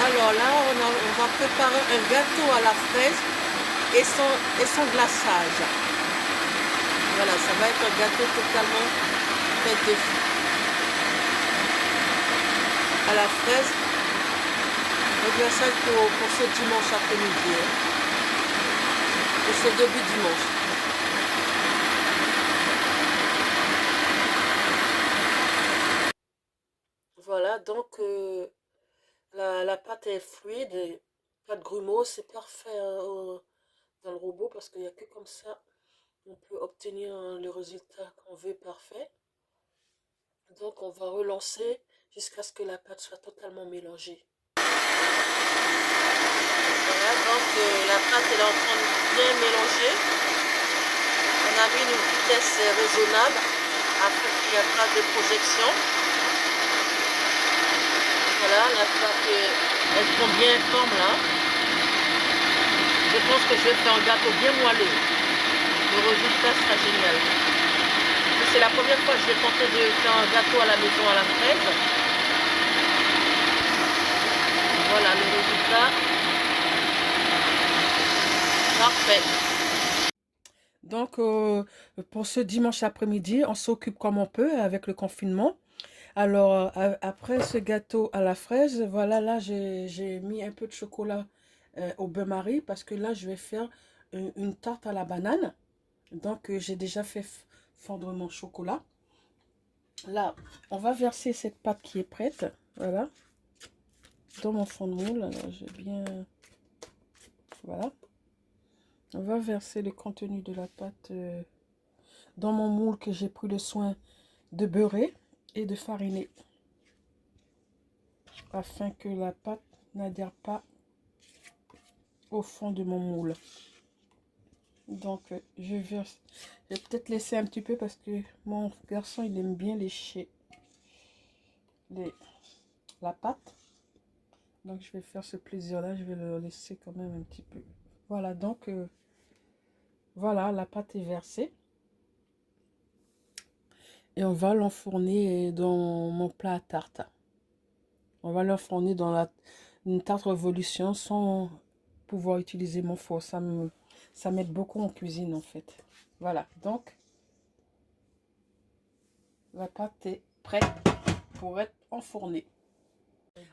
Alors là, on va préparer un gâteau à la fraise et son glaçage. Voilà, ça va être un gâteau totalement fait de à la fraise. Le glaçage pour ce dimanche après-midi, hein, pour ce début dimanche. Voilà, donc la pâte est fluide, pas de grumeaux, c'est parfait dans le robot parce qu'il n'y a que comme ça on peut obtenir le résultat qu'on veut parfait. Donc on va relancer jusqu'à ce que la pâte soit totalement mélangée. Voilà, donc la pâte est en train de bien mélanger. On a mis une vitesse raisonnable afin qu'il n'y ait pas de projection. Voilà, la pâte elle prend bien forme là. Je pense que je vais faire un gâteau bien moelleux. Le résultat sera génial. C'est la première fois que je vais tenter de faire un gâteau à la maison à la fraise. Voilà le résultat. Parfait. Donc pour ce dimanche après-midi, on s'occupe comme on peut avec le confinement. Alors après ce gâteau à la fraise, voilà, là j'ai mis un peu de chocolat au bain-marie parce que là je vais faire une tarte à la banane. Donc j'ai déjà fait fondre mon chocolat. Là, on va verser cette pâte qui est prête, voilà, dans mon fond de moule. Alors j'ai bien, voilà. On va verser le contenu de la pâte dans mon moule que j'ai pris le soin de beurrer et de fariner afin que la pâte n'adhère pas au fond de mon moule. Donc je verse, je vais peut-être laisser un petit peu parce que mon garçon il aime bien lécher la pâte. Donc je vais faire ce plaisir là, je vais le laisser quand même un petit peu. Voilà, donc voilà, la pâte est versée. Et on va l'enfourner dans mon plat à tarte. On va l'enfourner dans une tarte révolution sans pouvoir utiliser mon four. Ça m'aide beaucoup en cuisine en fait. Voilà, donc la pâte est prête pour être enfournée.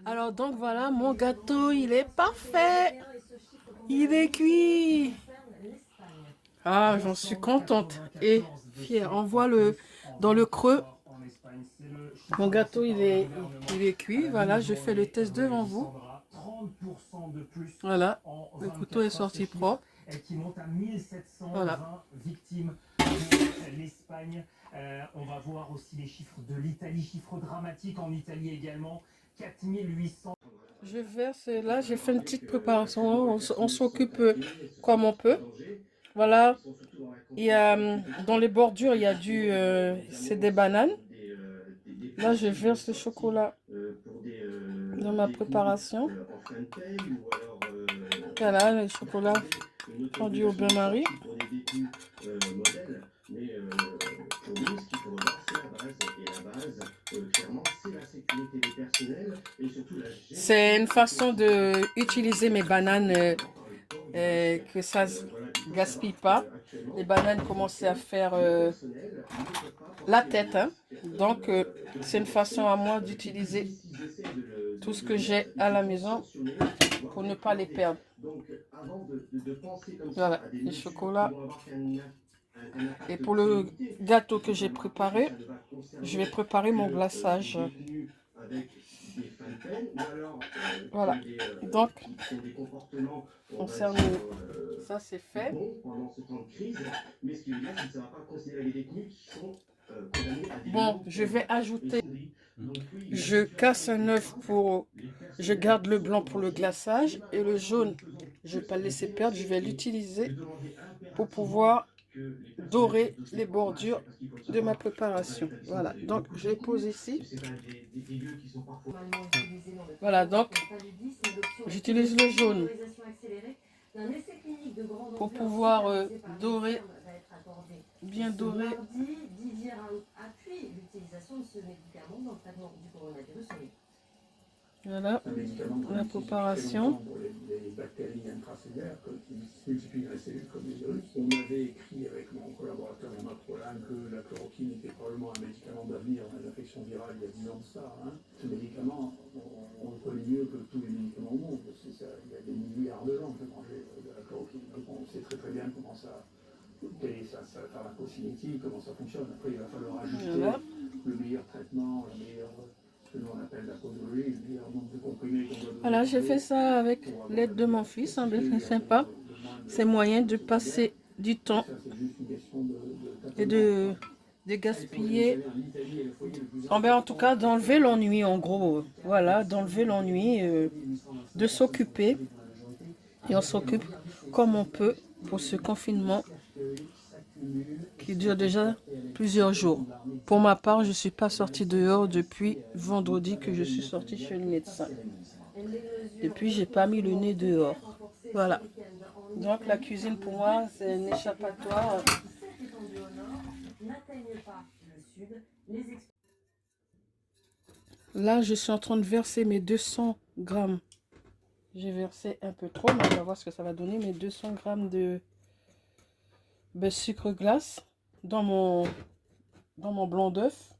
Alors donc voilà, mon gâteau, il est parfait. Il est cuit. Ah, j'en suis contente et fière. On voit dans le creux. Mon gâteau, il est cuit. Voilà, je fais le test devant vous. Voilà, le couteau est sorti propre. Voilà. L'Espagne, on va voir aussi les chiffres de l'Italie, chiffres dramatiques en Italie également, 4800. Je verse, là j'ai fait une petite préparation, on s'occupe comme on peut. Voilà, il y a, dans les bordures, il y a c'est des bananes. Là, je verse le chocolat dans ma préparation. Voilà, le chocolat fondu au bain-marie. C'est une façon d'utiliser mes bananes que ça ne gaspille pas. Les bananes commencent à faire la tête. Hein. Donc, c'est une façon à moi d'utiliser tout ce que j'ai à la maison pour ne pas les perdre. Voilà, les chocolats. Et pour le gâteau que j'ai préparé, je vais préparer mon glaçage. Voilà, donc concernant ça c'est fait. Bon, je vais ajouter, je casse un œuf je garde le blanc pour le glaçage et le jaune, je ne vais pas le laisser perdre, je vais l'utiliser pour pouvoir dorer les bordures de ma préparation. Voilà, donc je les pose ici. Voilà, donc j'utilise le jaune pour pouvoir dorer, bien dorer. Voilà la préparation. Pour les bactéries intracellulaires qui multiplient les cellules comme les virus. On avait écrit avec mon collaborateur Jean-Marc Rollin que la chloroquine était probablement un médicament d'avenir dans les infections virales il y a 10 ans de ça. Hein. Ce médicament, on le connaît mieux que tous les médicaments au monde. Il y a des milliards de gens qui ont mangé de la chloroquine. Donc on sait très très bien comment ça, quelle est sa pharmacocinétique, comment ça fonctionne. Après, il va falloir ajuster le meilleur traitement, le meilleur, ce que nous on appelle la posologie, le meilleur nombre de comprimés qu'on doit donner. Voilà, j'ai fait ça avec l'aide de mon fils, hein, c'est sympa. C'est moyen de passer du temps et de gaspiller. En tout cas, d'enlever l'ennui, en gros. Voilà, d'enlever l'ennui, de s'occuper. Et on s'occupe comme on peut pour ce confinement qui dure déjà plusieurs jours. Pour ma part, je ne suis pas sortie dehors depuis vendredi que je suis sortie chez le médecin. Depuis, j'ai pas mis le nez dehors. Voilà. Donc la cuisine pour moi, c'est un échappatoire. Là, je suis en train de verser mes 200 grammes. J'ai versé un peu trop, mais on va voir ce que ça va donner. Mes 200 grammes de sucre glace dans mon blanc d'œuf.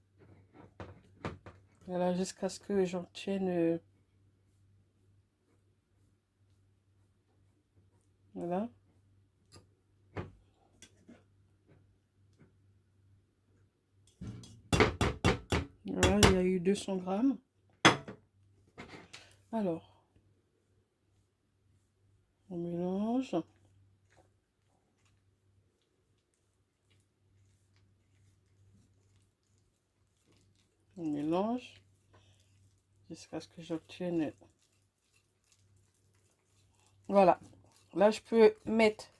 Voilà, jusqu'à ce que j'obtienne... voilà. Voilà, il y a eu 200 grammes. Alors, on mélange. On mélange jusqu'à ce que j'obtienne... Voilà. Là, je peux mettre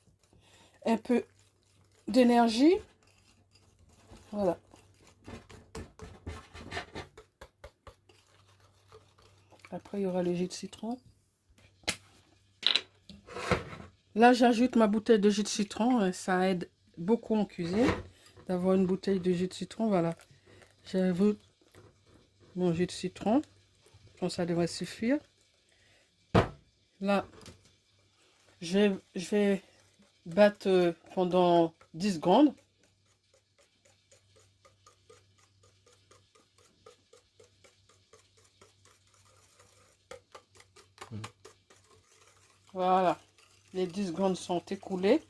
un peu d'énergie. Voilà. Après, il y aura le jus de citron. Là, j'ajoute ma bouteille de jus de citron. Ça aide beaucoup en cuisine d'avoir une bouteille de jus de citron. Voilà. J'ajoute mon jus de citron. Je pense que ça devrait suffire. Là, je vais battre pendant 10 secondes. Voilà. Les 10 secondes sont écoulées.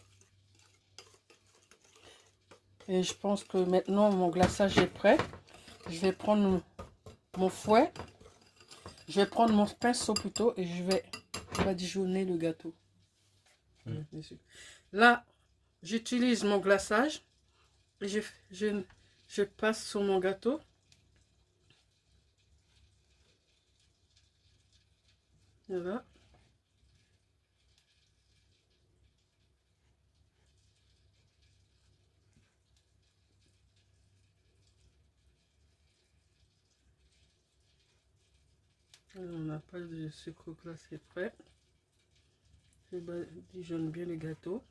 Et je pense que maintenant, mon glaçage est prêt. Je vais prendre mon fouet. Je vais prendre mon pinceau plutôt et je vais badigeonner le gâteau. Là, j'utilise mon glaçage et je passe sur mon gâteau. Voilà. On n'a pas de sucre glacé prêt. Je badigeonne bien le gâteau.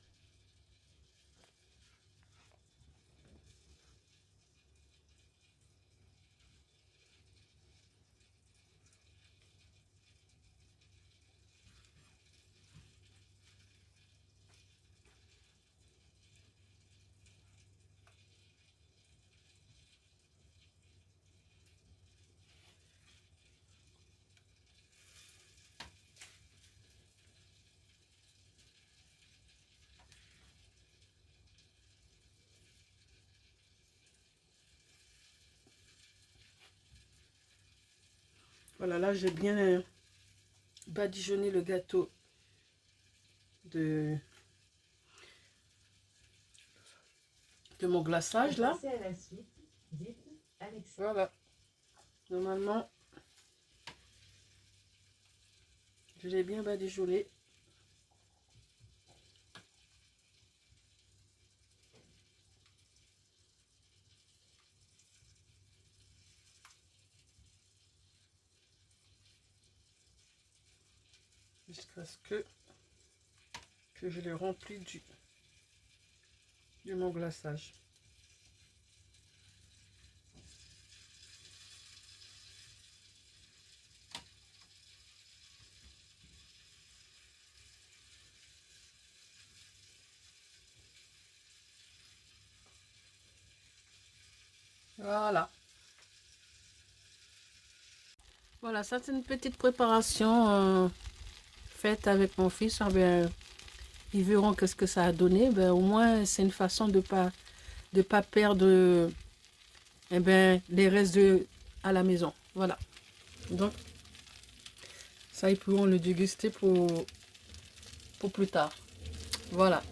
Voilà, là j'ai bien badigeonné le gâteau de mon glaçage là. Voilà. Normalement, je l'ai bien badigeonné. Jusqu'à ce que je l'ai rempli de mon glaçage. Voilà. Voilà, ça c'est une petite préparation faite avec mon fils. Ah ben, ils verront qu'est-ce que ça a donné. Ben, au moins, c'est une façon de pas perdre eh ben, les restes à la maison. Voilà. Donc, ça, ils pourront le déguster pour plus tard. Voilà.